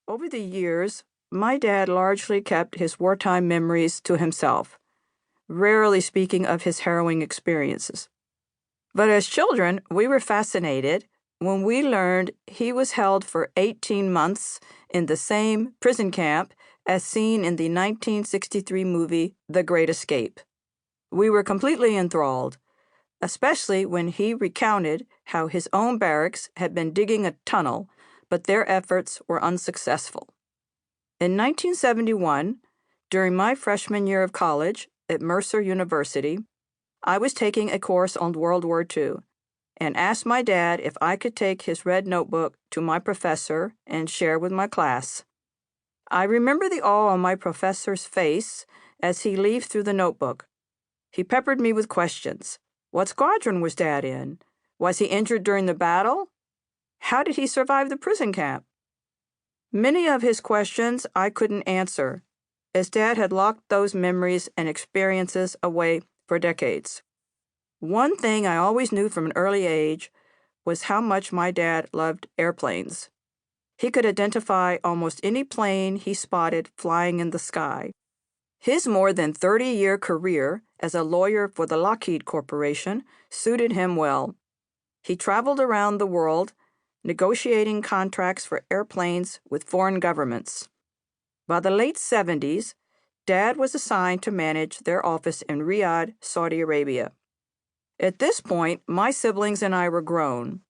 Over the years, my dad largely kept his wartime memories to himself, rarely speaking of his harrowing experiences. But as children, we were fascinated when we learned he was held for 18 months in the same prison camp as seen in the 1963 movie The Great Escape. We were completely enthralled, especially when he recounted how his own barracks had been digging a tunnel, but their efforts were unsuccessful. In 1971, during my freshman year of college at Mercer University, I was taking a course on World War II and asked my dad if I could take his red notebook to my professor and share with my class. I remember the awe on my professor's face as he leafed through the notebook. He peppered me with questions. What squadron was Dad in? Was he injured during the battle? How did he survive the prison camp? Many of his questions I couldn't answer, as Dad had locked those memories and experiences away for decades. One thing I always knew from an early age was how much my dad loved airplanes. He could identify almost any plane he spotted flying in the sky. His more than 30-year career as a lawyer for the Lockheed Corporation suited him well. He traveled around the world, negotiating contracts for airplanes with foreign governments. By the late 70s, Dad was assigned to manage their office in Riyadh, Saudi Arabia. At this point, my siblings and I were grown.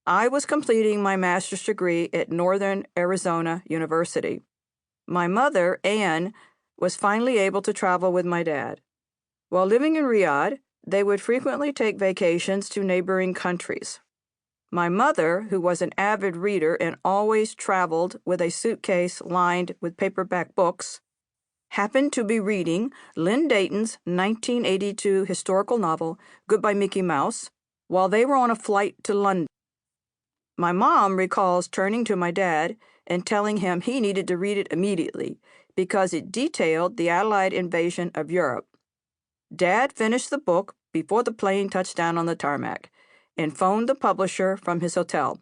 I was completing my master's degree at Northern Arizona University. My mother, Anne, was finally able to travel with my dad. While living in Riyadh, they would frequently take vacations to neighboring countries. My mother, who was an avid reader and always traveled with a suitcase lined with paperback books, happened to be reading Lynn Dayton's 1982 historical novel, Goodbye Mickey Mouse, while they were on a flight to London. My mom recalls turning to my dad and telling him he needed to read it immediately because it detailed the Allied invasion of Europe. Dad finished the book before the plane touched down on the tarmac and phoned the publisher from his hotel.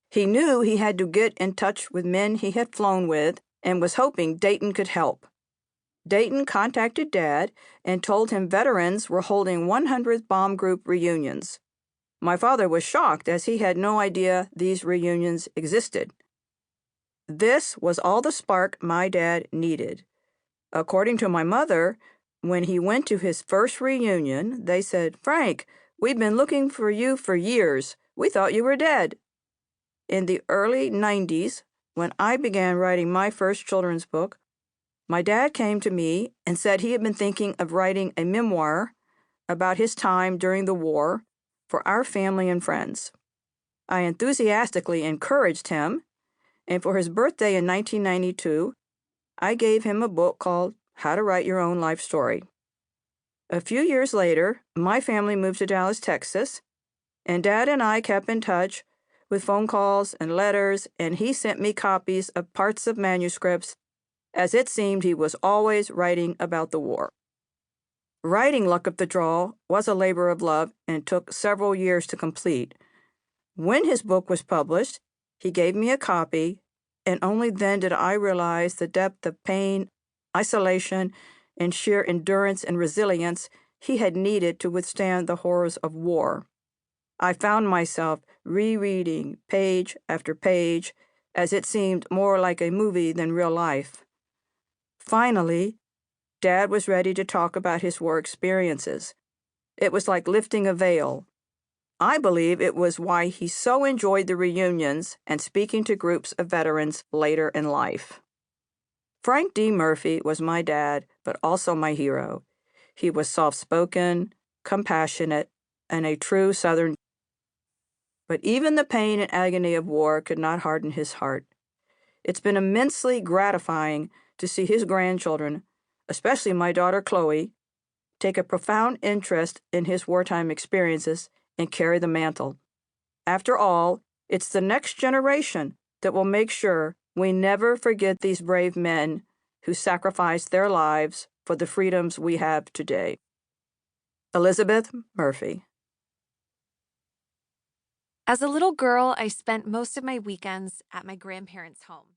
He knew he had to get in touch with men he had flown with and was hoping Dayton could help. Dayton contacted Dad and told him veterans were holding 100th Bomb Group reunions. My father was shocked as he had no idea these reunions existed. This was all the spark my dad needed. According to my mother, when he went to his first reunion, they said, "Frank, we've been looking for you for years. We thought you were dead." In the early 90s, when I began writing my first children's book, my dad came to me and said he had been thinking of writing a memoir about his time during the war for our family and friends. I enthusiastically encouraged him, and for his birthday in 1992, I gave him a book called How to Write Your Own Life Story. A few years later, my family moved to Dallas, Texas, and Dad and I kept in touch with phone calls and letters, and he sent me copies of parts of manuscripts, as it seemed he was always writing about the war. Writing Luck of the Draw was a labor of love and took several years to complete. When his book was published, he gave me a copy, and only then did I realize the depth of pain, isolation, and sheer endurance and resilience he had needed to withstand the horrors of war. I found myself rereading page after page, as it seemed more like a movie than real life. Finally, Dad was ready to talk about his war experiences. It was like lifting a veil. I believe it was why he so enjoyed the reunions and speaking to groups of veterans later in life. Frank D. Murphy was my dad, but also my hero. He was soft-spoken, compassionate, and a true Southern. But even the pain and agony of war could not harden his heart. It's been immensely gratifying to see his grandchildren, especially my daughter Chloe, take a profound interest in his wartime experiences and carry the mantle. After all, it's the next generation that will make sure we never forget these brave men who sacrificed their lives for the freedoms we have today. Elizabeth Murphy. As a little girl, I spent most of my weekends at my grandparents' home.